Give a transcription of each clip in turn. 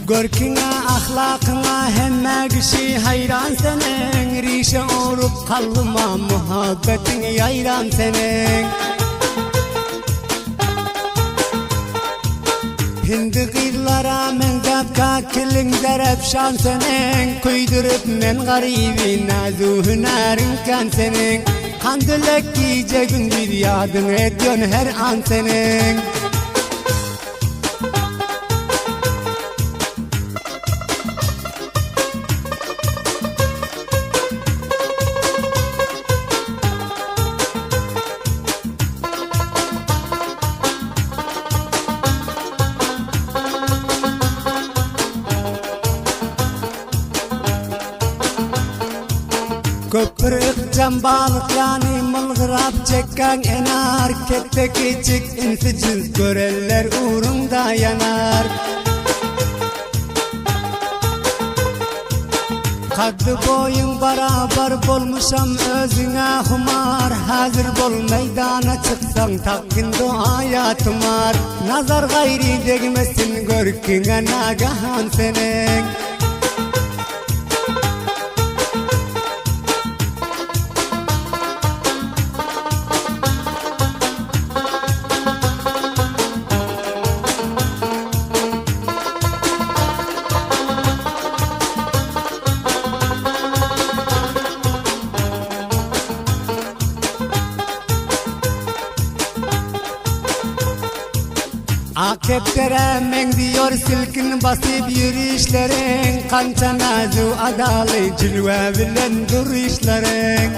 Görküne ahlakına hemme kişi hayran senin. Rişe orup kalma muhabbetin yayran senin. Hindi kıyılara menzap kakilin zerep şan senin. Kuydurup men garibi nazu hünerin kan senin. Kandilek giyecekün bir yadın ediyon her an senin. Köpürük cambalık yani mılgırap çekken enar. Kette küçük insi cins göreller uğrunda yanar. Kaddı boyun barabar bolmuşam özüne humar. Hazır bol meydana çıksan takkin duaya tımar. Nazar gayri degmesin görküne nagahan senin. Akeptere men diyor silkin basıp yürüyüşlerin. Kança nazu adalı cilve bilen duruşların.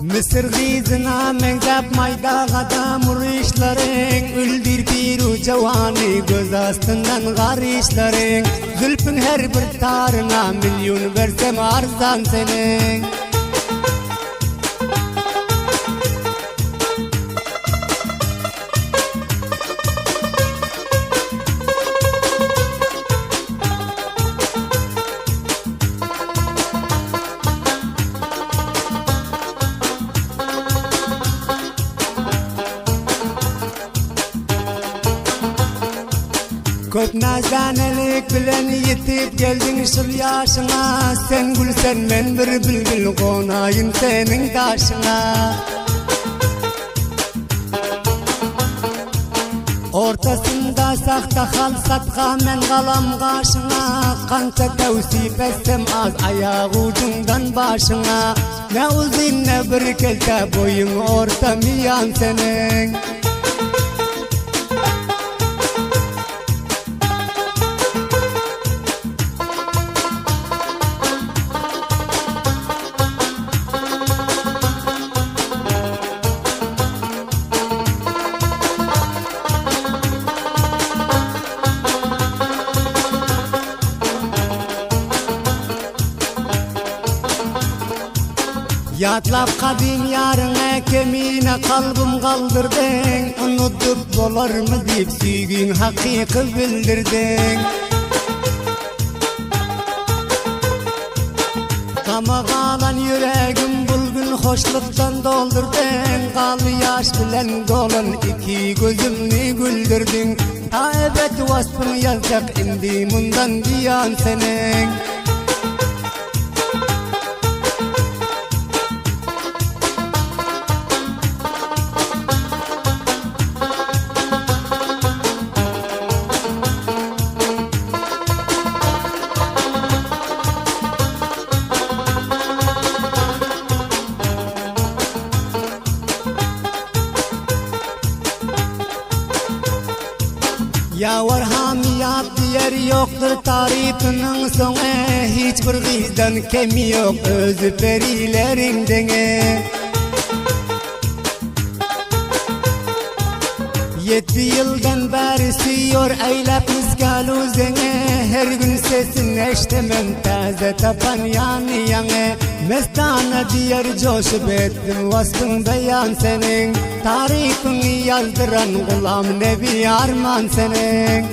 Mısır gizina mengzap mayda gadam uruşların. Üldür biru cevani göz astından garışların. Zülfün her bir tarına milyon versem arzan senin. Köp nazanelik bilen yetip geldin şıl yaşına. Sen gülsen men bir bülbül konayım senin taşına. Ortasında sakta hal satka men kalam karşına. Kança tevsip etsem az ayağı ucundan başına. Ne uzun ne bir kelte boyun orta miyan senin. Yatlap kadim yarına kemine kalbim kaldırdın. Unutup dolar mı deyip süygün hakiki bildirdin. Kama kalan yüreğim bulgun hoşluktan doldurdun. Kalı yaş bilen dolan iki gözümni güldürdün. Ta ebed vasfını yazacak indi mundan diyan senin. Ya var hamiyat diğer yoktur tarifinin sonu. Hiçbir gizden kemi yok özü perilerinden. 7 yıldan beri süyor eylep misgal üzene. Her gün sesini eştemem taze tapan yani yanı. Mestana diğer coşup ettim vasfın beyan senin. Tarifini yazdıran gulam nebi arman senin.